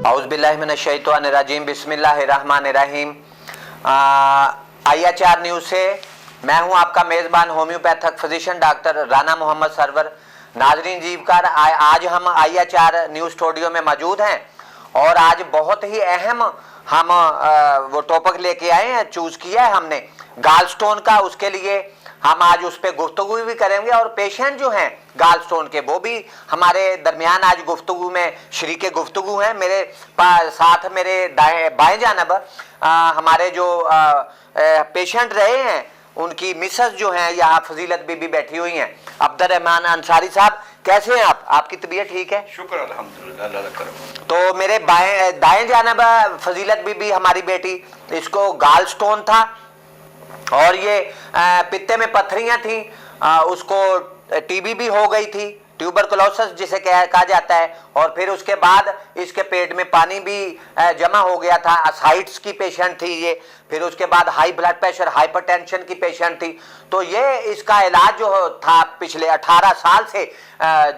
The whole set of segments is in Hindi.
औज़ुबिल्लाहिमिनश्शैतानिर्रजीम बिस्मिल्लाहिर्रहमानिर्रहीम। IHR न्यूज़ से मैं हूं आपका मेज़बान homeopathic physician doctor Rana Mohammad Sarwar. नाजरीन जीवकार, आज हम IHR न्यूज़ स्टूडियो में मौजूद हैं और आज बहुत ही अहम हम वो टॉपिक लेके आए हैं, चूज़ किया है हमने गाल स्टोन का। उसके लिए हम आज उस पर गुफ्तगू भी करेंगे और पेशेंट जो हैं गाल स्टोन के वो भी हमारे दरमियान आज गुफ्तगू में शरीके गुफ्तगू हैं। मेरे साथ मेरे बाएं जानब हमारे जो पेशेंट रहे हैं उनकी मिसेस जो हैं यहाँ फजीलत बीबी बैठी हुई हैं। अब्दुर्रहमान अंसारी साहब, कैसे हैं आप? आपकी तबीयत ठीक है? शुक्र अल्हम्दुलिल्लाह, अल्लाह का करम। तो मेरे दाएं जानब फजीलत बीबी हमारी बेटी, इसको गाल स्टोन था और ये पित्ते में पत्थरियां थी, उसको टीबी भी हो गई थी, ट्यूबरकुलोसिस जिसे कहा जाता है, और फिर उसके बाद इसके पेट में पानी भी जमा हो गया था। असाइट्स की पेशेंट थी ये। फिर उसके बाद हाई ब्लड प्रेशर, हाइपरटेंशन की पेशेंट थी। तो ये इसका इलाज जो था पिछले 18 साल से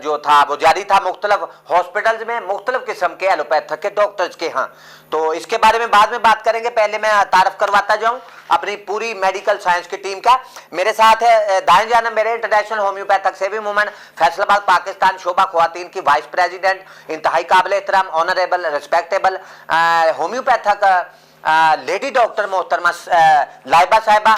जो था वो जारी था मुख्तलिफ हॉस्पिटल्स में, मुख्तलिफ किस्म के एलोपैथिक के डॉक्टर्स के यहाँ। तो इसके बारे में बाद में बात करेंगे, पहले मैं तारफ करवाता जाऊं अपनी पूरी मेडिकल साइंस की टीम का। मेरे साथ है दाएं जानब मेरे international homeopathic saving movement Faisalabad Pakistan शोबा ख्वातीन की वाइस प्रेसिडेंट, इंतहाई काबिल एहतराम, honourable, respectable homeopathic lady doctor मोहतरमा लाइबा साहिबा,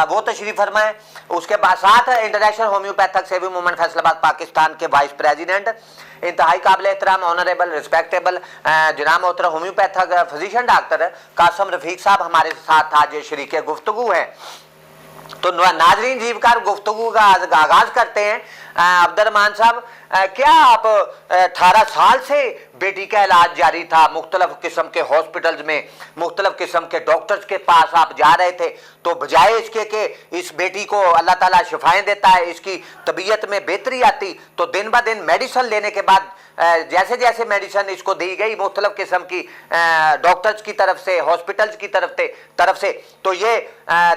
वो तशरीफ फरमाए। उसके बाद साथ international homeopathic saving movement Faisalabad Pakistan के वाइस प्रेसिडेंट, इंतहाई काबिल एहतराम, ऑनरेबल, रिस्पेक्टेबल जनाब मोहतरम homeopathic physician doctor Kasam Rafiq साहब हमारे साथ आज शरीके गुफ्तगू हैं। तो नाजरीन जीवकार, गुफ्तगू का आगाज करते हैं। अब्दुर्रहमान साहब, क्या आप 18 साल से बेटी का इलाज जारी था मुख्तलिफ किस्म के हॉस्पिटल्स में, मुख्तलिफ किस्म के डॉक्टर्स के पास आप जा रहे थे, तो बजाय इसके कि इस बेटी को अल्लाह ताला शिफाएं देता है, इसकी तबीयत में बेहतरी आती, तो दिन ब दिन मेडिसिन लेने के बाद जैसे जैसे मेडिसिन इसको दी गई मुख्तलिफ किस्म की डॉक्टर्स की तरफ से, हॉस्पिटल्स की तरफ से, तो ये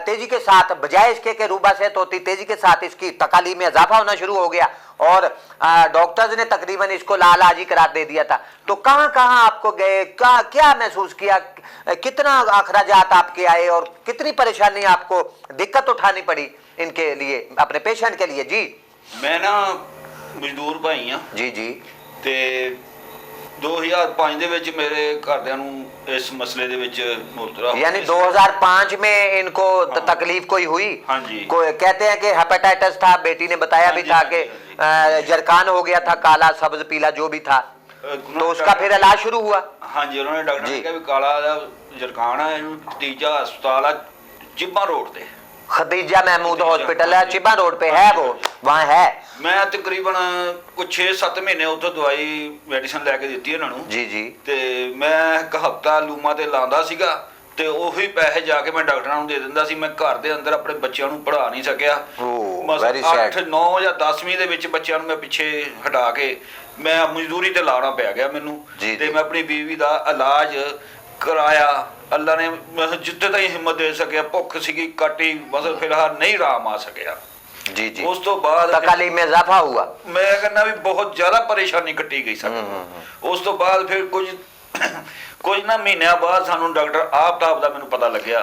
तेजी के साथ बजाय इसके के रूबा से होती, तेजी के साथ इसकी तकालीफ में इजाफा होना शुरू हो गया और डॉक्टर्स ने तकरीबन इसको लालाजी करार दे दिया था। तो कहाँ कहाँ आपको गए, क्या महसूस किया, कितना अखराजात आपके आए और कितनी परेशानी आपको दिक्कत उठानी पड़ी इनके लिए, अपने पेशेंट के लिए? जी, मैं ना मजदूर भाई हाँ जी जी, ਤੇ 2005 ਦੇ ਵਿੱਚ ਮੇਰੇ ਘਰਦਿਆਂ ਨੂੰ ਇਸ ਮਸਲੇ ਦੇ ਵਿੱਚ ਮੁਬਤਲਾ ਹੋ, यानी 2005 में इनको तकलीफ कोई हुई? हाँ जी। कोई कहते हैं कि हेपेटाइटिस था, बेटी ने बताया भी था कि जरकान हो गया था, काला सब्ज पीला जो भी था, तो उसका फिर इलाज शुरू हुआ? हाँ जी, उन्होंने डॉक्टर ने कहा भी काला जरकान है, ਇਹਨੂੰ ਤੀਜਾ ਹਸਪਤਾਲ ਆ चिब्बा रोड ਤੇ, खदीजा महमूद हॉस्पिटल है, चिबा रोड पे है, वो वहाँ है। मैं तकरीबन कुछ 6-7 महीने ਉੱਥੇ ਦਵਾਈ ਮੈਡੀਸਨ ਲੈ ਕੇ ਦਿੱਤੀ ਇਹਨਾਂ ਨੂੰ जी जी, ਤੇ ਮੈਂ ਇੱਕ ਹਫਤਾ ਲੂਮਾ ਤੇ ਲਾਉਂਦਾ ਸੀਗਾ ਤੇ ਉਹੀ ਪੈਸੇ ਜਾ ਕੇ ਮੈਂ ਡਾਕਟਰਾਂ ਨੂੰ ਦੇ ਦਿੰਦਾ ਸੀ। ਮੈਂ ਘਰ ਦੇ ਅੰਦਰ ਆਪਣੇ ਬੱਚਿਆਂ ਨੂੰ ਪੜ੍ਹਾ ਨਹੀਂ ਸਕਿਆ। very sad। 8, 9 ਜਾਂ 10ਵੀਂ ਦੇ ਵਿੱਚ ਬੱਚਿਆਂ ਨੂੰ ਮੈਂ ਪਿੱਛੇ ਹਟਾ ਕੇ ਮੈਂ ਮਜ਼ਦੂਰੀ ਤੇ ਲਾਉਣਾ ਪੈ ਗਿਆ ਮੈਨੂੰ, ਤੇ ਮੈਂ ਆਪਣੀ ਬੀਵੀ ਦਾ ਇਲਾਜ कराया। अल्लाह ने जितने तक हिम्मत दे सके, भुख सी कटी, बस फिलहाल नहीं आराम आ सकिया। जी जी, उस तो बाद तकलीफ में इजाफा हुआ, मैं कहना भी बहुत ज्यादा परेशानी कटी गई सब। उस तो बाद फिर कुछ ना महीने बाद सानू डॉक्टर आफ्ताब दा मैनू पता लग गया।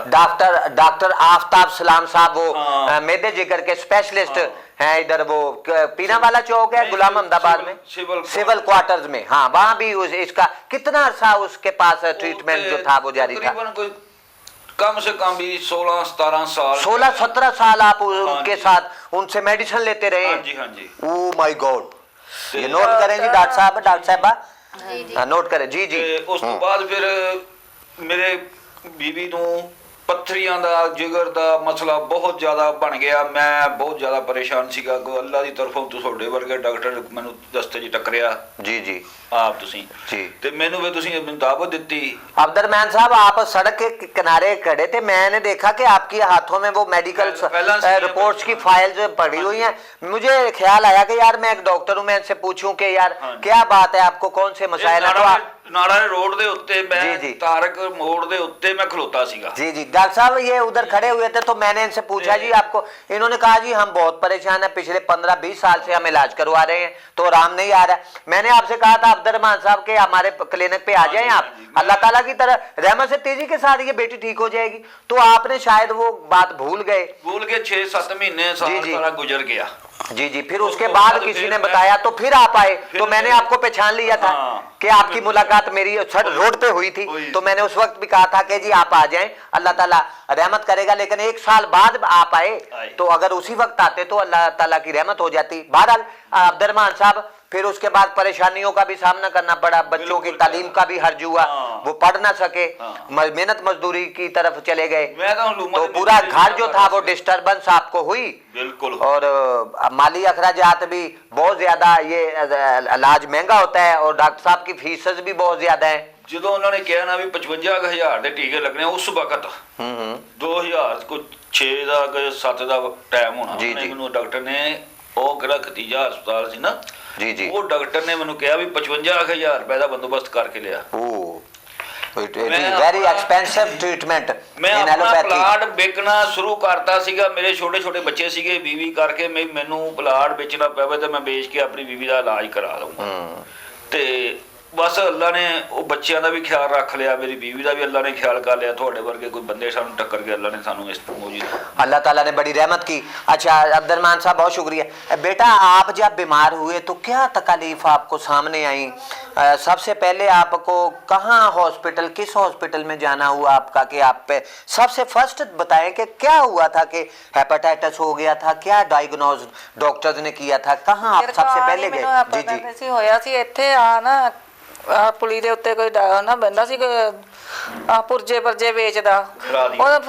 डॉक्टर आफ्ताब सलाम साहब, वो मेदे जिगर के स्पेशलिस्ट हैं, इधर वो पीना वाला चौक है गुलाम अहमदाबाद में, सिविल क्वार्टर्स में। हाँ, वहाँ भी इसका कितना अर्सा उसके पास ट्रीटमेंट जो था वो जारी था? कम से कम भी 16-17 साल, 16-17 साल आप उनके साथ उनसे मेडिसिन लेते रहे? हाँ जी, हाँ जी। ओह माय गॉड, ये नोट करें जी डॉक्टर साहबा, नोट करें। जी जी। उस तो बाद फिर मेरे बीवी नू पत्थरियां दा, जिगर दा मसला बहुत ज्यादा बन गया। मैं बहुत ज्यादा परेशान सीगा। अल्लाह दी तरफों तुहाडे वर्गे डॉक्टर मैनू दस्ते च टकरिया। जी जी, आप तुसी जी, ते मैनू वे तुसी दावत दित्ती। अब्दुर्रहमान साहब, आप सड़क के किनारे खड़े थे, मैंने देखा कि आपके हाथों में वो मेडिकल रिपोर्ट्स की फाइल्स पड़ी हुई हैं। मुझे ख्याल आया कि यार मैं एक डॉक्टर हूँ, मैं इनसे पूछूं कि यार क्या बात है, आपको कौन से मसाइल है। तो नाड़ा रोड दे उत्ते मैं जी, जी। तारक मोड़ दे उत्ते मैं खलोता सीगा। जी जी डॉक्टर साहब ये उधर खड़े हुए थे तो मैंने इनसे पूछा जी आपको, इन्होंने कहा जी हम बहुत परेशान हैं, पिछले 15-20 साल से हम इलाज करवा रहे हैं तो आराम नहीं आ रहा है। मैंने आपसे कहा था अब्दुर्रहमान साहब के हमारे क्लिनिक पे आ जाएं आप, अल्लाह ताला की तरह रहमत से तेजी के साथ ये बेटी ठीक हो जाएगी। तो आपने शायद वो बात भूल गए। 6-7 महीने साल सारा गुजर गया। जी जी फिर उसके बाद किसी ने बताया तो फिर आप आए, तो मैंने आपको पहचान लिया था कि आपकी मुलाकात मेरी रोड पे हुई थी। तो मैंने उस वक्त भी कहा था कि जी आप आ जाएं, अल्लाह ताला रहमत करेगा। लेकिन 1 साल बाद आप आए तो अगर उसी वक्त आते तो अल्लाह ताला की रहमत हो जाती। बहरहाल अब्दुर्रहमान साहब फिर उसके बाद परेशानियों का भी सामना करना पड़ा, बच्चों की तालीम का भी हर्ज हुआ, वो पढ़ ना सके, मेहनत मजदूरी की तरफ चले गए, तो पूरा घर जो था वो डिस्टर्बेंस आपको हुई। बिल्कुल। और माली अखराजात भी बहुत ज्यादा, ये इलाज महंगा होता है और डॉक्टर साहब की फीसेस भी बहुत ज्यादा है। जो उन्होंने कहा ना भी 55,000 ਦੇ ਟੀਕੇ ਲੱਗਣੇ ਉਸ ਵਕਤ 2000 को 6 ਦਾ 7 ਦਾ ਟਾਈਮ ਹੋਣਾ। ਮੈਨੂੰ ਡਾਕਟਰ ਨੇ ਉਹ ਕਿਹੜਾ ਖਤੀਜਾ ਹਸਪਤਾਲ ਸੀ ਨਾ ਜੀ ਜੀ ਉਹ ਡਾਕਟਰ ਨੇ ਮੈਨੂੰ ਕਿਹਾ ਵੀ 55,000 ਰੁਪਏ ਦਾ ਬੰਦੋਬਸਤ ਕਰਕੇ ਲਿਆ। It is very expensive treatment मैं in अपना allopathy। प्लाट बेचना शुरू करता सीगा, मेरे छोटे छोटे बच्चे सीगे, बीवी करके मैनू प्लाट बेचना पवे तो मैं बेच के अपनी बीवी का इलाज करा लूंगा। ते बस अल्लाह ने वो बच्चों का भी ख्याल रख लिया, मेरी बीवी का भी अल्लाह ने ख्याल कर लिया। थोड़े वर्गे कोई बंदे सानू टक्कर के अल्लाह ने सानू इस मौजूद अल्लाह ताला ने बड़ी रहमत की। अच्छा अब्दुर्रहमान साहब बहुत शुक्रिया। बेटा आप जब बीमार हुए तो क्या तकलीफ आपको सामने आई? सबसे पहले आपको कहाँ हॉस्पिटल, किस हॉस्पिटल में जाना हुआ आपका कि आप पे सबसे फर्स्ट बताएं कि क्या हुआ था? कि हेपेटाइटिस हो गया था, क्या डायग्नोज डॉक्टर्स ने किया था, कहाँ आप सबसे पहले गए? जी जी होया सी इत्थे आ ना पुली दे उत्ते कोई ना बंदा सी पुरजे परजे बेचदा, ਉਹ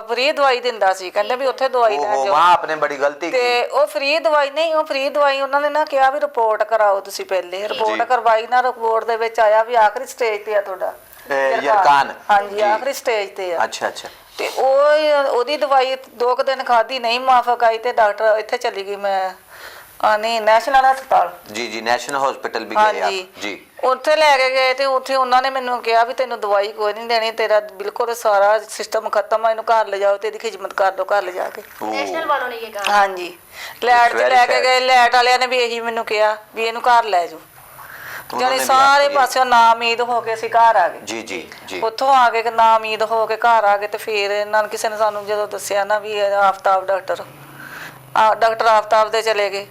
ਫ੍ਰੀ ਦਵਾਈ ਦਿੰਦਾ ਸੀ, ਕਹਿੰਦੇ ਵੀ ਉੱਥੇ ਦਵਾਈ ਲੈ ਜਾਓ। ਵਾਹ ਆਪਨੇ ਬੜੀ ਗਲਤੀ ਕੀਤੀ। ਤੇ ਉਹ ਫ੍ਰੀ ਦਵਾਈ ਨਹੀਂ, ਉਹ ਫ੍ਰੀ ਦਵਾਈ ਉਹਨਾਂ ਨੇ ਨਾ ਕਿਹਾ ਵੀ ਰਿਪੋਰਟ ਕਰਾਓ ਤੁਸੀਂ ਪਹਿਲੇ। ਰਿਪੋਰਟ ਕਰਵਾਈ ਨਾ, ਰਿਪੋਰਟ ਦੇ ਵਿੱਚ ਆਇਆ ਵੀ ਆਖਰੀ ਸਟੇਜ ਤੇ ਆ ਤੁਹਾਡਾ ਯਰਕਾਨ। ਹਾਂਜੀ ਆਖਰੀ ਸਟੇਜ ਤੇ ਆ। ਅੱਛਾ ਅੱਛਾ। ਤੇ ਉਹਦੀ ਦਵਾਈ 2 ਦਿਨ ਖਾਧੀ ਨਹੀਂ ਮਾਫਕ ਆਈ ਤੇ ਡਾਕਟਰ ਇੱਥੇ ਚਲੀ ਗਈ ਮੈਂ ਨਹੀਂ ਨੈਸ਼ਨਲ ਹਸਪਤਾਲ। ਜੀ ਜੀ ਨੈਸ਼ਨਲ ਹਸਪੀਟਲ ਵੀ ਗਏ ਆਪ? ਜੀ ਉੱਥੇ ਲੈ ਕੇ ਗਏ ਤੇ ਉੱਥੇ ਉਹਨਾਂ ਨੇ ਮੈਨੂੰ ਕਿਹਾ ਵੀ ਤੈਨੂੰ ਦਵਾਈ ਕੋਈ ਨਹੀਂ ਦੇਣੀ, ਤੇਰਾ ਬਿਲਕੁਲ ਸਾਰਾ ਸਿਸਟਮ ਖਤਮ ਆ, ਇਹਨੂੰ ਘਰ ਲੈ ਜਾਓ ਤੇ ਇਹਦੀ ਖਿਦਮਤ ਕਰ ਦਿਓ ਘਰ ਲੈ ਜਾ ਕੇ। ਨੈਸ਼ਨਲ ਵਾਲੋਂ ਨੇ ਇਹ ਕਹਾ। ਹਾਂਜੀ ਲੈਟ ਤੇ ਲੈ ਕੇ ਗਏ, ਲੈਟ ਵਾਲਿਆਂ ਨੇ ਵੀ ਇਹੀ ਮੈਨੂੰ ਕਿਹਾ ਵੀ ਇਹਨੂੰ ਘਰ ਲੈ ਜਾਓ। ਜਾਨੀ ਸਾਰੇ ਪਾਸਿਓਂ ਨਾ ਉਮੀਦ ਹੋ ਕੇ ਅਸੀਂ ਘਰ ਆ ਗਏ। ਜੀ ਜੀ ਜੀ ਉੱਥੋਂ ਆ ਕੇ ਨਾ ਉਮੀਦ ਹੋ ਕੇ ਘਰ ਆ ਗਏ ਤੇ ਫਿਰ ਇਹਨਾਂ ਕਿਸੇ ਨੇ ਸਾਨੂੰ ਜਦੋਂ ਦੱਸਿਆ ਨਾ ਵੀ ਆਫਤਾਬ ਡਾਕਟਰ ਆਫਤਾਬ ਦੇ ਚਲੇ ਗਏ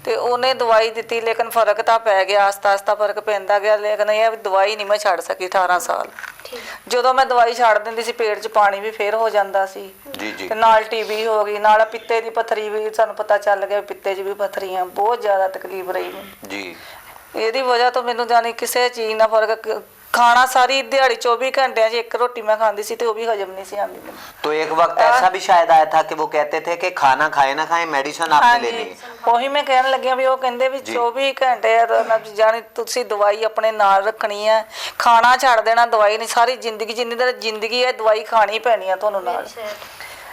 ਤੇ ਉਹਨੇ ਦਵਾਈ ਦਿੱਤੀ, ਲੇਕਿਨ ਫਰਕ ਤਾਂ ਪੈ ਗਿਆ, ਆਸਤਾ ਆਸਤਾ ਫਰਕ ਪੈਂਦਾ ਗਿਆ। ਲੇਕਿਨ ਇਹ ਦਵਾਈ ਨਹੀਂ ਮੈਂ ਛੱਡ ਸਕੀ 18 ਸਾਲ। ਜਦੋਂ ਮੈਂ ਦਵਾਈ ਛੱਡ ਦਿੰਦੀ ਸੀ ਪੇਟ 'ਚ ਪਾਣੀ ਵੀ ਫੇਰ ਹੋ ਜਾਂਦਾ ਸੀ ਤੇ ਨਾਲ ਟੀਬੀ ਹੋ ਗਈ, ਨਾਲ ਪਿੱਤੇ ਦੀ ਪੱਥਰੀ ਵੀ ਸਾਨੂੰ ਪਤਾ ਚੱਲ ਗਿਆ, ਪਿੱਤੇ 'ਚ ਵੀ ਪੱਥਰੀਆਂ, ਬਹੁਤ ਜ਼ਿਆਦਾ ਤਕਲੀਫ ਰਹੀ ਮੈਨੂੰ ਜੀ। ਇਹਦੀ ਵਜ੍ਹਾ ਤੋਂ ਮੈਨੂੰ ਜਾਨੀ ਕਿਸੇ ਚੀਜ਼ ਨਾਲ ਫਰਕ, खाना सारी दिहाड़ी 24 घंटे 1 रोटी मैं खाती सी, वो भी हजम नहीं सी आती। तो एक वक्त ऐसा भी शायद आया था कि वो कहते थे कि खाना खाए ना खाए मेडिसिन आपने लेनी है। ਉਹੀ ਮੈਂ ਕਹਿਣ ਲੱਗਿਆ ਵੀ ਉਹ ਕਹਿੰਦੇ ਵੀ 24 ਘੰਟੇ ਜਾਨੀ ਤੁਸੀਂ ਦਵਾਈ ਆਪਣੇ ਨਾਲ ਰੱਖਣੀ ਹੈ, ਖਾਣਾ ਛੱਡ ਦੇਣਾ, ਦਵਾਈ ਨਹੀਂ। ਸਾਰੀ ਜ਼ਿੰਦਗੀ ਜਿੰਨੀ ਦੇਰ ਜ਼ਿੰਦਗੀ ਹੈ ਦਵਾਈ ਖਾਣੀ ਪੈਣੀ ਹੈ ਤੁਹਾਨੂੰ ਨਾਲ।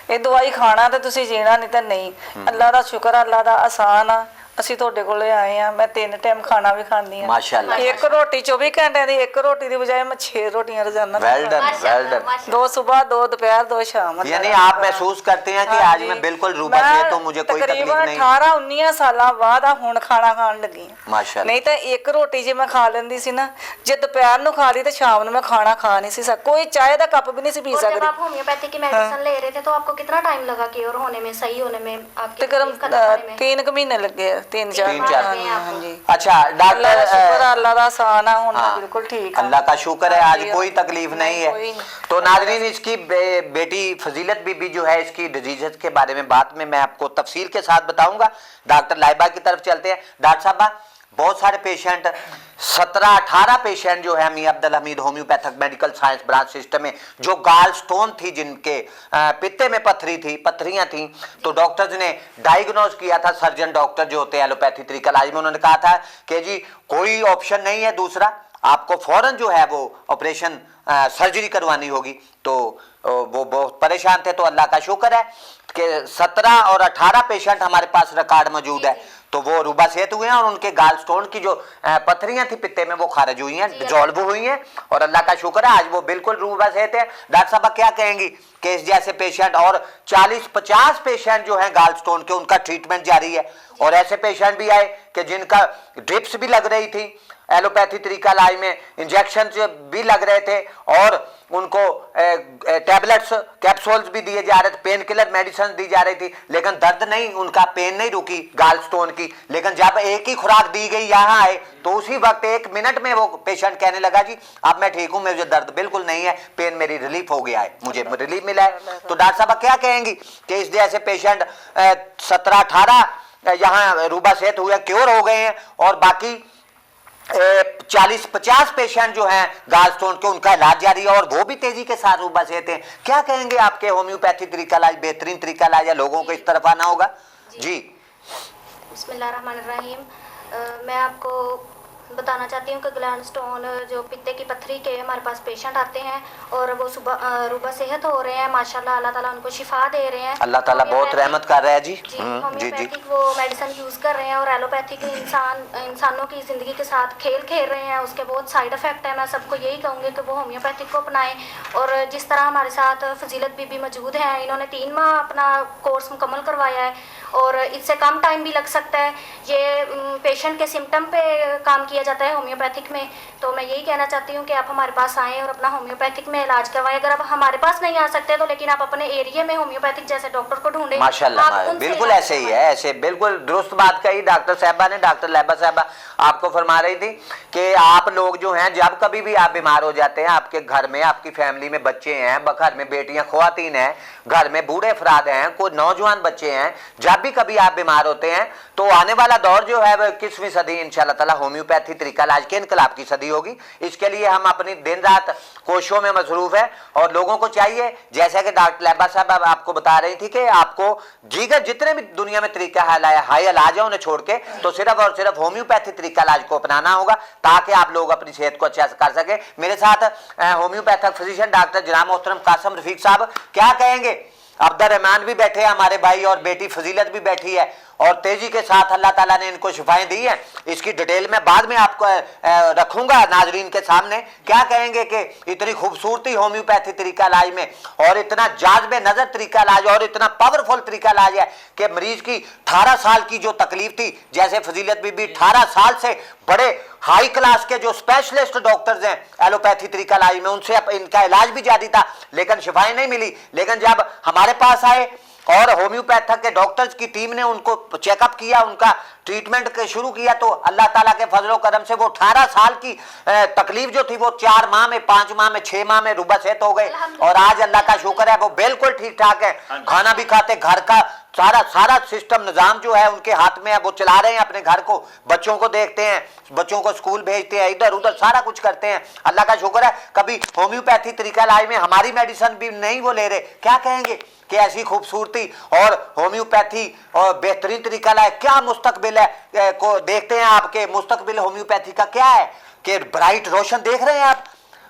ਇਹ ਦਵਾਈ ਖਾਣਾ ਤੇ ਤੁਸੀਂ ਜੀਣਾ ਨਹੀਂ ਤਾਂ ਨਹੀਂ। ਅੱਲਾ ਦਾ ਸ਼ੁਕਰ ਆ, ਅੱਲਾ ਦਾ ਆਸਾਨ ਆ, ਅਸੀਂ ਤੁਹਾਡੇ ਕੋਲੇ ਆਏ ਆ। ਮੈਂ 3 ਟਾਈਮ ਖਾਣਾ ਵੀ ਖਾਂਦੀ ਆ ਮਾਸ਼ਾਅੱਲਾ। 1 ਰੋਟੀ 24 ਘੰਟਿਆਂ ਦੀ 1 ਰੋਟੀ ਦੀ ਬਜਾਏ ਮੈਂ 6 रोटियां रोजाना। Well done well done. 2 सुबह 2 दोपहर 2 शाम। यानी आप महसूस करते हैं कि आज मैं बिल्कुल रूबा से तो मुझे कोई तकलीफ नहीं। 18-19 ਸਾਲਾਂ ਬਾਅਦ ਹੁਣ ਖਾਣਾ ਖਾਣ ਲੱਗੀ ਮਾਸ਼ਾਅੱਲਾ। ਨਹੀਂ ਤਾਂ 1 ਰੋਟੀ ਜੇ ਮੈਂ ਖਾ ਲੈਂਦੀ ਸੀ ਨਾ, ਜੇ ਦੁਪਹਿਰ ਨੂੰ ਖਾ ਲਈ ਤੇ ਸ਼ਾਮ ਨੂੰ ਮੈਂ ਖਾਣਾ ਖਾ ਨਹੀਂ ਸੀ ਸਕਦੀ, ਕੋਈ ਚਾਹ ਦਾ ਕੱਪ भी नहीं सी पी सकती। जब आप होम्योपैथी की मेडिसिन ले रहे थे तो आपको कितना टाइम लगा क्योर होने में, सही होने में? आपके तकरीबन 3 महीने लगे, 3-4। अच्छा डॉक्टर अल्लाह का आसान है, हुन बिल्कुल ठीक है, अल्लाह का शुक्र है, आज कोई तकलीफ नहीं है। तो नाज़रीन इसकी बेटी फजीलत बीबी जो है, इसकी डिजीज के बारे में बात में मैं आपको तफसील के साथ बताऊंगा। डॉक्टर लाइबा की तरफ चलते हैं। डॉक्टर साहबा बहुत सारे पेशेंट 17-18 पेशेंट जो है मियां Abdul Hamid homeopathic medical science branch system में जो गाल स्टोन थी, जिनके पित्ते में पथरियां थी, तो डॉक्टर्स ने डायग्नोज किया था, सर्जन डॉक्टर जो होते हैं एलोपैथी तरीका इलाज में, उन्होंने कहा था कि जी कोई ऑप्शन नहीं है दूसरा, आपको फौरन जो है वो ऑपरेशन सर्जरी करवानी होगी। तो वो बहुत परेशान थे। तो अल्लाह का शुक्र है कि 17 और 18 पेशेंट हमारे पास रिकॉर्ड मौजूद है। तो वो रूबा सेहत हुए हैं और उनके गाल स्टोन की जो पत्थरियां थी पित्ते में वो खारिज हुई हैं, डिजॉल्व हुई हैं और अल्लाह का शुक्र है आज वो बिल्कुल रूबा सेहत है। डॉक्टर साहब क्या कहेंगी कि इस जैसे पेशेंट और 40-50 पेशेंट जो हैं गाल स्टोन के उनका ट्रीटमेंट जारी है और ऐसे पेशेंट भी आए कि जिनका ड्रिप्स भी लग रही थी, एलोपैथी तरीका इलाज में इंजेक्शन भी लग रहे थे और उनको टैबलेट्स कैप्सूल्स भी दिए जा रहे थे, पेन किलर मेडिसिन दी जा रही थी, लेकिन दर्द नहीं, उनका पेन नहीं रुकी गाल स्टोन की। लेकिन जब एक ही खुराक दी गई यहाँ आए तो उसी वक्त 1 मिनट में वो पेशेंट कहने लगा जी अब मैं ठीक हूँ, मुझे दर्द बिल्कुल नहीं है, पेन मेरी रिलीफ हो गया है, मुझे रिलीफ मिला है। तो डॉक्टर साहब क्या कहेंगी कि इस जैसे पेशेंट 17-18 यहाँ रूबा सेहत हुए क्योर हो गए हैं और बाकी 40-50 पेशेंट जो हैं गाल स्टोन के उनका इलाज जारी है और वो भी तेजी के साथ रूबा सेहत हैं। क्या कहेंगे आपके होम्योपैथी तरीका इलाज बेहतरीन तरीका इलाज या लोगों को इस तरफ आना होगा जी? बिस्मिल्लाहिर्रहमानिर्रहीम। मैं आपको बताना चाहती हूँ कि ग्लैंड स्टोन जो पित्ते की पत्थरी के हमारे पास पेशेंट आते हैं और वो सुबह रूबा सेहत हो रहे हैं, माशाल्लाह अल्लाह ताला उनको शिफा दे रहे हैं। अल्लाह ताला बहुत रहमत कर रहा है जी। जी होम्योपैथिक वो मेडिसिन यूज़ कर रहे हैं और एलोपैथिक इंसानों की ज़िंदगी के साथ खेल खेल रहे हैं, उसके बहुत साइड इफ़ेक्ट है। मैं सबको यही कहूँगी कि वो होम्योपैथिक को अपनाएं और जिस तरह हमारे साथ फजीलत बीबी मौजूद हैं, इन्होंने 3 माह अपना कोर्स मुकम्मल करवाया है और इससे कम टाइम भी लग सकता है। ये पेशेंट के सिम्टम पे काम किया जाता है होम्योपैथिक में। तो मैं यही कहना चाहती हूँ कि आप हमारे पास आएँ और अपना होम्योपैथिक में इलाज करवाएं। अगर आप हमारे पास नहीं आ सकते तो लेकिन आप अपने एरिया में होम्योपैथिक जैसे डॉक्टर को ढूंढें। माशाल्लाह बिल्कुल ऐसे ही है, ऐसे बिल्कुल दुरुस्त बात कही डॉक्टर साहबा ने। डॉक्टर लैबा साहबा आपको फरमा रही थी कि आप लोग जो हैं जब कभी भी आप बीमार हो जाते हैं, आपके घर में आपकी फैमिली में बच्चे हैं, घर में बेटियां ख्वातीन हैं, घर में बूढ़े अफराद हैं, कोई नौजवान बच्चे हैं, जब भी कभी आप बीमार होते हैं तो आने वाला दौर जो है वह 21वीं सदी इंशाल्लाह ताला होम्योपैथी तरीका इलाज के इनकलाब की सदी होगी। इसके लिए हम अपनी दिन रात कोशिशों में मसरूफ है और लोगों को चाहिए जैसा कि डॉक्टर लैबा साहब आपको बता रही थी कि आपको जीगर जितने भी दुनिया में तरीका हाई इलाज है उन्हें छोड़ के तो सिर्फ और सिर्फ होम्योपैथी तरीका इलाज को अपनाना होगा ताकि आप लोग अपनी सेहत को अच्छा कर सके। मेरे साथ होम्योपैथिक फिजिशियन डॉक्टर जनाब मोहतरम कासिम रफीक साहब क्या कहेंगे। अब्दुल रहमान भी बैठे हैं हमारे भाई और बेटी फजीलत भी बैठी है और तेजी के साथ अल्लाह ताला ने इनको शिफाएं दी हैं। इसकी डिटेल में बाद में आपको रखूंगा नाजरीन के सामने। क्या कहेंगे कि इतनी खूबसूरती होम्योपैथी तरीका इलाज में और इतना जाज़बे नज़र तरीका इलाज और इतना पावरफुल तरीका इलाज है कि मरीज की 18 साल की जो तकलीफ थी, जैसे फजीलत बीबी 18 साल से बड़े हाई क्लास के जो स्पेशलिस्ट डॉक्टर्स हैं एलोपैथी तरीका इलाज में, उनसे इनका इलाज भी जारी था लेकिन शिफाएं नहीं मिली। लेकिन जब हमारे पास आए और होम्योपैथिक के डॉक्टर्स की टीम ने उनको चेकअप किया, उनका ट्रीटमेंट शुरू किया तो अल्लाह ताला के फजलो करम से वो 18 साल की तकलीफ जो थी वो 4 माह में, 5 माह में, 6 माह में रुबा सेहत हो गए और आज अल्लाह का शुक्र है वो बिल्कुल ठीक ठाक है। खाना भी खाते, घर का सारा सिस्टम निज़ाम जो है उनके हाथ में है, वो चला रहे हैं अपने घर को, बच्चों को देखते हैं, बच्चों को स्कूल भेजते हैं, इधर उधर सारा कुछ करते हैं। अल्लाह का शुक्र है कभी होम्योपैथी तरीका इलाज में हमारी मेडिसिन भी नहीं वो ले रहे। क्या कहेंगे कि ऐसी खूबसूरती और होम्योपैथी और बेहतरीन तरीका लाए, क्या मुस्तकबिल है को देखते हैं आपके मुस्तकबिल होम्योपैथी का क्या है कि ब्राइट रोशन देख रहे हैं आप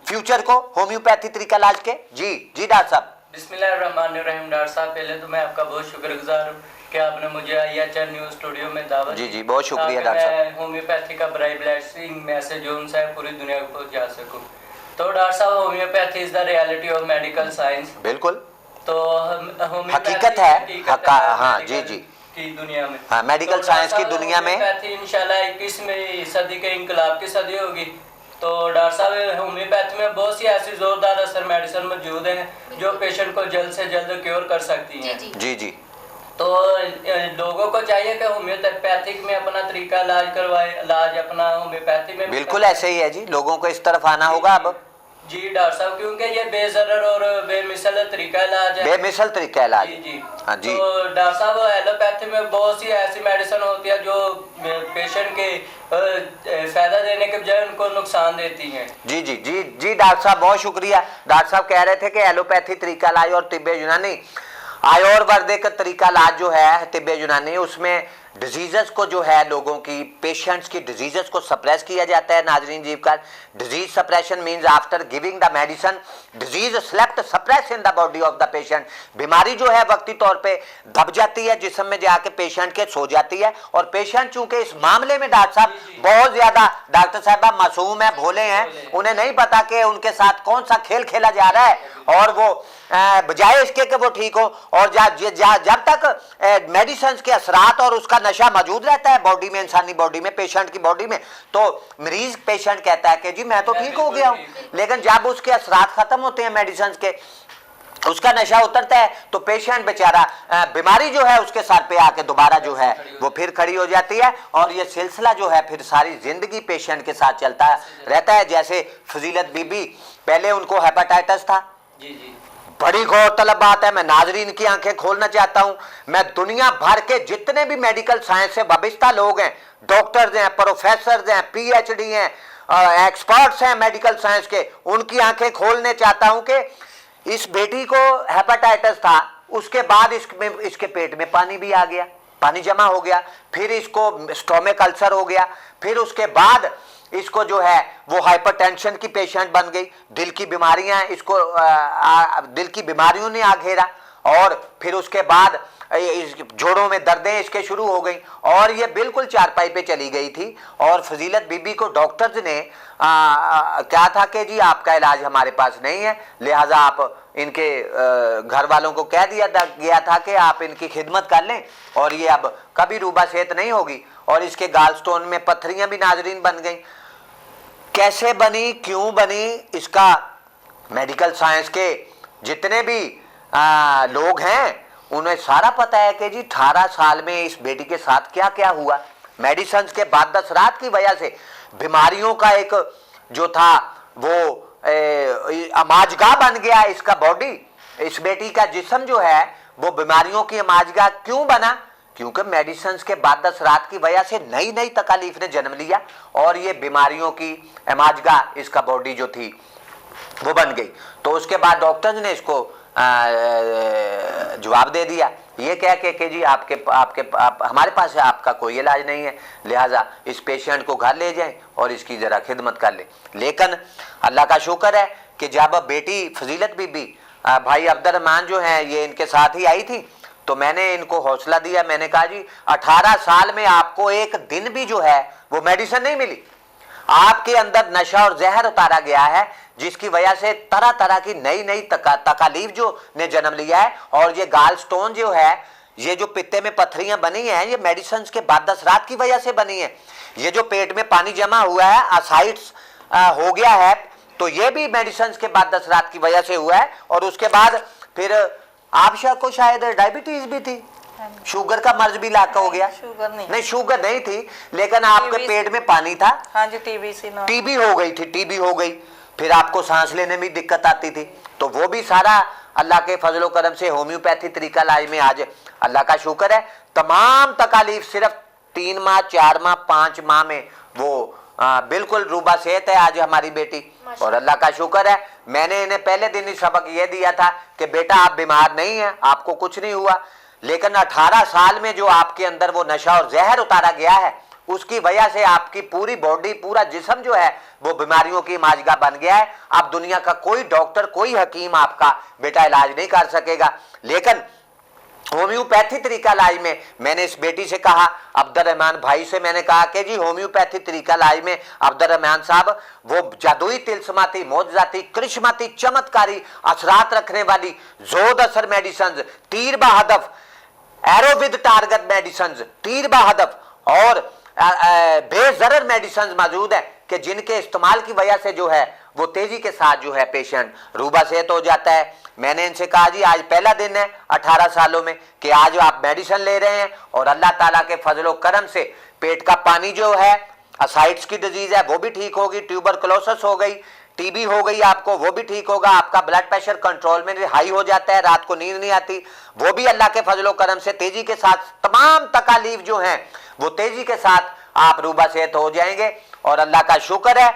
फ्यूचर को होम्योपैथी तरीका इलाज के? जी डॉक्टर साहब। बिस्मिल्लाहिर्रहमानिर्रहीम। डॉक्टर साहब पहले तो मैं आपका बहुत शुक्रगुजार हूँ कि आपने मुझे IHR न्यूज़ स्टूडियो में दावत जी बहुत शुक्रिया डॉक्टर साहब। होम्योपैथी का ब्राइट मैसेज जो उनसे पूरी दुनिया को पहुँचा सकूँ। तो डॉक्टर साहब homeopathy is the reality of medical science. बिल्कुल तो हकीकत है हाँ जी की दुनिया में, हाँ मेडिकल साइंस की दुनिया में इंशाल्लाह 21वीं सदी के इंकलाब की सदी होगी। तो डॉक्टर साहब होम्योपैथी में बहुत सी ऐसी जोरदार असर मेडिसिन मौजूद हैं जो पेशेंट को जल्द से जल्द क्योर कर सकती हैं। जी तो लोगों को चाहिए कि होम्योपैथिक में अपना तरीका इलाज करवाए, इलाज अपना होम्योपैथी में बिल्कुल ऐसे ही है जी, लोगों को इस तरफ आना होगा अब। जी डॉक्टर साहब, क्योंकि ये बेजरर और बेमिसल तरीका इलाज है। बेमिसल तरीका इलाज जी हाँ जी। तो डॉक्टर साहब एलोपैथी में बहुत सी ऐसी मेडिसिन होती है जो पेशेंट के फायदा देने के बजाय उनको नुकसान देती हैं। जी डॉक्टर साहब बहुत शुक्रिया। डॉक्टर साहब कह रहे थे कि एलोपैथी तरीका इलाज और तिब्बे यूनानी आयुर्वेदिक तरीका इलाज जो है तिब्बे यूनानी, उसमें डिजीजेस को जो है लोगों की, पेशेंट्स की डिजीजेस को सप्रेस किया जाता है। नाजरीन जीवकार, disease suppression means after giving the medicine disease slept suppress in the body of the patient. बीमारी जो है वक्ती तौर पे दब जाती है, जिस्म में जाके पेशेंट के सो जाती है। और पेशेंट चूंकि इस मामले में डॉक्टर साहब बहुत ज्यादा, डॉक्टर साहबा मासूम है, भोले हैं, उन्हें नहीं पता कि उनके साथ कौन सा खेल खेला जा रहा है, और वो बजाय इसके कि वो ठीक हो, और जब तक मेडिसिन के असरात और उसका नशा मौजूद रहता है बॉडी में, इंसानी बॉडी में, पेशेंट की बॉडी में, तो मरीज पेशेंट कहता है कि जी मैं तो ठीक हो गया हूं। लेकिन जब उसके असरात खत्म होते हैं मेडिसिन के, उसका नशा उतरता है, तो पेशेंट बेचारा बीमारी जो है उसके सर पे आके दोबारा जो है वो फिर खड़ी हो जाती है। और ये सिलसिला जो है फिर सारी जिंदगी पेशेंट के साथ चलता रहता है। जैसे फजीलत बीबी, पहले उनको हेपेटाइटिस था। बड़ी गौरतलब बात है, मैं नाजरीन की आंखें खोलना चाहता हूं, मैं दुनिया भर के जितने भी मेडिकल साइंस से वाबस्ता लोग हैं, डॉक्टर्स हैं, प्रोफेसर हैं, PhD हैं, एक्सपर्ट्स हैं मेडिकल साइंस के, उनकी आंखें खोलने चाहता हूं कि इस बेटी को हेपेटाइटिस था, उसके बाद इसके पेट में पानी भी आ गया, पानी जमा हो गया, फिर इसको स्टोमक अल्सर हो गया, फिर उसके बाद इसको जो है वो हाइपरटेंशन की पेशेंट बन गई, दिल की बीमारियां, इसको दिल की बीमारियों ने आ घेरा, और फिर उसके बाद जोड़ों में दर्दें इसके शुरू हो गई, और ये बिल्कुल चारपाई पे चली गई थी। और फजीलत बीबी को डॉक्टर्स ने क्या था कि जी आपका इलाज हमारे पास नहीं है, लिहाजा आप इनके घर वालों को कह दिया गया था कि आप इनकी खिदमत कर लें, और ये अब कभी रूबा सेहत नहीं होगी। और इसके गाल स्टोन में पत्थरियां भी नाजरीन बन गई। कैसे बनी, क्यों बनी, इसका मेडिकल साइंस के जितने भी लोग हैं उन्हें सारा पता है कि जी 18 साल में इस बेटी के साथ क्या क्या हुआ। मेडिसिन के बाद असरात की वजह से बीमारियों का एक जो था वो अमाजगा बन गया इसका बॉडी, इस बेटी का जिस्म जो है वो बीमारियों की अमाजगा क्यों बना, क्योंकि मेडिसिन के बाद असरात की वजह से नई नई तकालीफ ने जन्म लिया, और ये बीमारियों की अमाजगा इसका बॉडी जो थी वो बन गई। तो उसके बाद डॉक्टर्स ने इसको जवाब दे दिया, ये कह के जी हमारे पास आपका कोई इलाज नहीं है, लिहाजा इस पेशेंट को घर ले जाएं और इसकी ज़रा खिदमत कर ले। लेकिन अल्लाह का शुक्र है कि जब बेटी फजीलत बीबी भाई अब्दुर्रहमान जो हैं ये इनके साथ ही आई थी, तो मैंने इनको हौसला दिया, मैंने कहा जी 18 साल में आपको एक दिन भी जो है वो मेडिसिन नहीं मिली, आपके अंदर नशा और जहर उतारा गया है, जिसकी वजह से तरह तरह की नई नई तकालीफ जो ने जन्म लिया है। और ये गाल स्टोन जो है, ये जो पित्ते में पत्थरियां बनी हैं, ये मेडिसिन के बाद असरात की वजह से बनी है। ये जो पेट में पानी जमा हुआ है, असाइड्स हो गया है, तो ये भी मेडिसिन के बाद असरात की वजह से हुआ है। और उसके बाद फिर आप को शायद डायबिटीज भी थी, शुगर का मर्ज भी लाका हो गया। शुगर नहीं शुगर नहीं थी, लेकिन आपके पेट में पानी था। हाँ जी, टीबी हो गई थी, टीबी हो गई, फिर आपको सांस लेने में दिक्कत आती थी। तो वो भी सारा अल्लाह के फजलो करम से होम्योपैथी तरीका इलाज में आज अल्लाह का शुक्र है तमाम तकालीफ सिर्फ 3 माह 4 माह 5 माह में वो बिल्कुल रूबा सेहत है आज हमारी बेटी। और अल्लाह का शुक्र है, मैंने इन्हें पहले दिन ही सबक ये दिया था कि बेटा आप बीमार नहीं हैं, आपको कुछ नहीं हुआ, लेकिन 18 साल में जो आपके अंदर वो नशा और जहर उतारा गया है, उसकी वजह से आपकी पूरी बॉडी, पूरा जिस्म जो है वो बीमारियों की माजगा बन गया है। अब दुनिया का कोई डॉक्टर, कोई हकीम आपका बेटा इलाज नहीं कर सकेगा। लेकिन होम्योपैथी तरीका इलाज में मैंने इस बेटी से कहा, अब्दुर्रहमान भाई से मैंने कहा कि जी होम्योपैथी तरीका इलाज में अब्दुर्रहमान साहब वो जादुई, तिलस्माती, मौजजाती, करिश्माती, चमत्कारी असरात रखने वाली जोद असर मेडिसिन, तीर बा हदफ, एरो विद टारगेट मेडिसिन, तीर बा हदफ और बेजरर मेडिसिन मौजूद है कि जिनके इस्तेमाल की वजह से जो है वो तेजी के साथ जो है पेशेंट रूबा सेहत हो जाता है। मैंने इनसे कहा जी आज पहला दिन है 18 सालों में कि आज आप मेडिसिन ले रहे हैं, और अल्लाह ताला के फजलो करम से पेट का पानी जो है, असाइड्स की डिजीज है वो भी ठीक होगी, ट्यूबरकुलोसिस हो गई, टीबी हो गई आपको, वो भी ठीक होगा, आपका ब्लड प्रेशर कंट्रोल में हाई हो जाता है, रात को नींद नहीं आती, वो भी अल्लाह के फजलो करम से तेजी के साथ, तमाम तकालीफ जो हैं वो तेजी के साथ आप रूबा सेहत हो जाएंगे। और अल्लाह का शुक्र है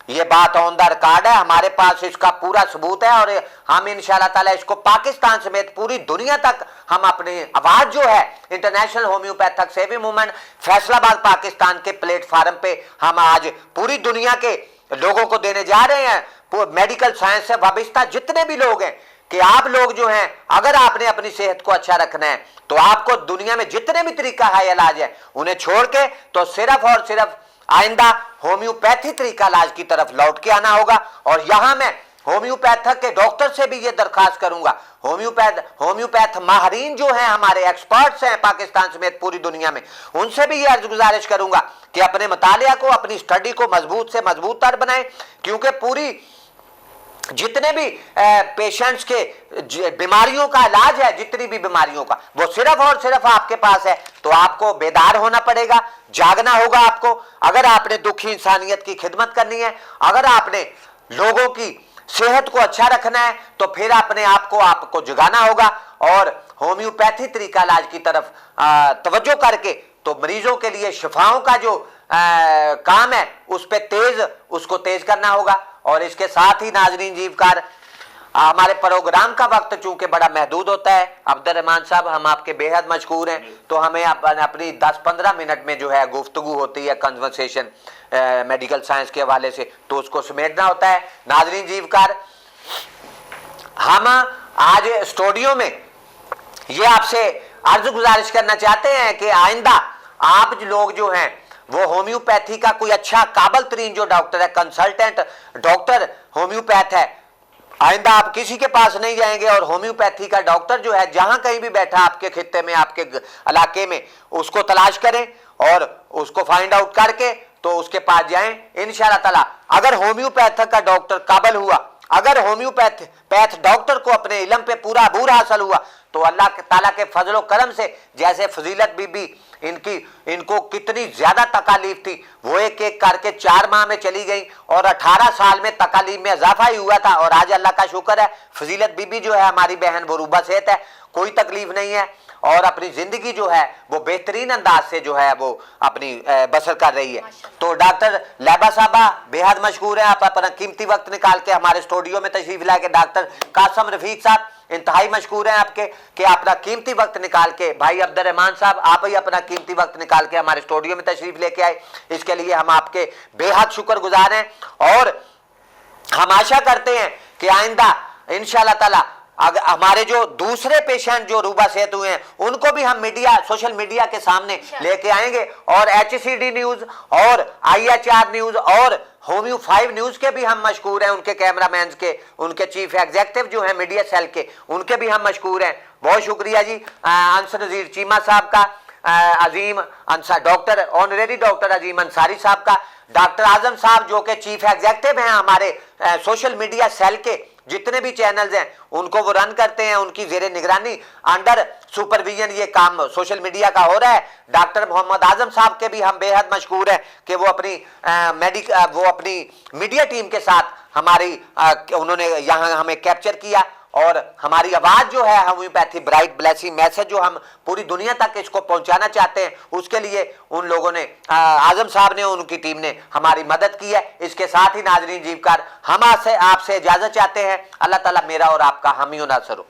ये बात ऑन द रिकॉर्ड है, हमारे पास इसका पूरा सबूत है और हम इंशाल्लाह ताला इसको पाकिस्तान समेत पूरी दुनिया तक हम अपनी आवाज जो है international homeopathic saving movement Faisalabad Pakistan के प्लेटफार्म पे हम आज पूरी दुनिया के लोगों को देने जा रहे हैं। मेडिकल साइंस से वाबस्ता जितने भी लोग हैं कि आप लोग जो हैं, अगर आपने अपनी सेहत को अच्छा रखना है तो आपको दुनिया में जितने भी तरीका है इलाज है उन्हें छोड़ के तो सिर्फ और सिर्फ आइंदा होम्योपैथी तरीका इलाज की तरफ लौट के आना होगा। और यहां मैं होम्योपैथिक के डॉक्टर से भी ये दरखास्त करूंगा, होम्योपैथ माहरीन जो हैं, हमारे एक्सपर्ट्स हैं पाकिस्तान समेत पूरी दुनिया में, उनसे भी ये अर्ज गुजारिश करूंगा कि अपने मुतालिया को, अपनी स्टडी को मजबूत से मजबूत तर बनाएं, क्योंकि पूरी जितने भी पेशेंट्स के बीमारियों का इलाज है, जितनी भी बीमारियों का, वो सिर्फ और सिर्फ आपके पास है। तो आपको बेदार होना पड़ेगा, जागना होगा आपको। अगर आपने दुखी इंसानियत की खिदमत करनी है, अगर आपने लोगों की सेहत को अच्छा रखना है, तो फिर अपने आपको जगाना होगा और होम्योपैथी तरीका इलाज की तरफ तवज्जो करके तो मरीजों के लिए शिफाओं का जो काम है उसको तेज करना होगा। और इसके साथ ही नाजरीन जीवकार, हमारे प्रोग्राम का वक्त चूंकि बड़ा महदूद होता है, अब्दुर्रहमान साहब हम आपके बेहद मशकूर हैं, तो हमें अपनी 10-15 मिनट में जो है गुफ्तगू होती है कन्वर्सेशन मेडिकल साइंस के हवाले से, तो उसको समेटना होता है। नाजरीन जीवकार, हम आज स्टूडियो में ये आपसे अर्ज गुजारिश करना चाहते हैं कि आइंदा आप लोग जो हैं वो होम्योपैथी का कोई अच्छा काबिल तरीन जो डॉक्टर है, कंसल्टेंट डॉक्टर होम्योपैथ है, आइंदा आप किसी के पास नहीं जाएंगे और होम्योपैथी का डॉक्टर जो है जहां कहीं भी बैठा आपके खित्ते में, आपके इलाके में, उसको तलाश करें और उसको फाइंड आउट करके तो उसके पास जाएं। इंशाल्लाह ताला अगर होम्योपैथ का डॉक्टर काबिल हुआ, अगर होम्योपैथ डॉक्टर को अपने इल्म पे पूरा अबूर हासिल हुआ, तो अल्लाह ताला के फजल करम से जैसे फजीलत बीबी इनको कितनी ज्यादा तकालीफ थी, वो एक एक करके 4 माह में चली गई और 18 साल में तकालीफ में इजाफा ही हुआ था। और आज अल्लाह का शुक्र है, फजीलत बीबी जो है हमारी बहन वो रूबा सेहत है, कोई तकलीफ नहीं है और अपनी जिंदगी जो है वो बेहतरीन अंदाज से जो है वो अपनी बसर कर रही है। तो डॉक्टर लैबा साहबा बेहद मशहूर है, आप अपना कीमती वक्त निकाल के हमारे स्टूडियो में तशरीफ लाके, डॉक्टर कासम रफीक साहब इंतहाई मशहूर हैं आपके कि अपना कीमती वक्त निकाल के, भाई अब्दुर्रहमान साहब आप ही अपना कीमती वक्त निकाल के हमारे स्टूडियो में तशरीफ लेके आए, इसके लिए हम आपके बेहद शुक्रगुजार हैं। और हम आशा करते हैं कि आइंदा इंशाल्लाह ताला अगर हमारे जो दूसरे पेशेंट जो रूबा सेहत हुए हैं उनको भी हम सोशल मीडिया के सामने लेके आएंगे और HCD न्यूज और IHR न्यूज और होम्यो 5 न्यूज के भी हम मशहूर हैं, उनके कैमरामैन के, उनके चीफ एग्जीक्यूटिव जो है मीडिया सेल के, उनके भी हम मशहूर हैं। बहुत शुक्रिया जी अंसर नज़ीर चीमा साहब का, अजीम अंसार डॉक्टर ऑनरेरी डॉक्टर अजीम अंसारी साहब का, डॉक्टर आजम साहब जो कि चीफ एग्जीक्यूटिव हैं हमारे सोशल मीडिया सेल के, जितने भी चैनल्स हैं उनको वो रन करते हैं, उनकी जेरे निगरानी अंडर सुपरविजन ये काम सोशल मीडिया का हो रहा है। डॉक्टर मोहम्मद आजम साहब के भी हम बेहद मशहूर हैं कि वो अपनी मीडिया टीम के साथ उन्होंने यहाँ हमें कैप्चर किया और हमारी आवाज जो है होम्योपैथी ब्राइट ब्लेसिंग मैसेज जो हम पूरी दुनिया तक इसको पहुंचाना चाहते हैं, उसके लिए उन लोगों ने आजम साहब ने, उनकी टीम ने हमारी मदद की है। इसके साथ ही नाजरीन जीवकार हम आपसे इजाजत चाहते हैं। अल्लाह ताला मेरा और आपका हामी और नासर हो।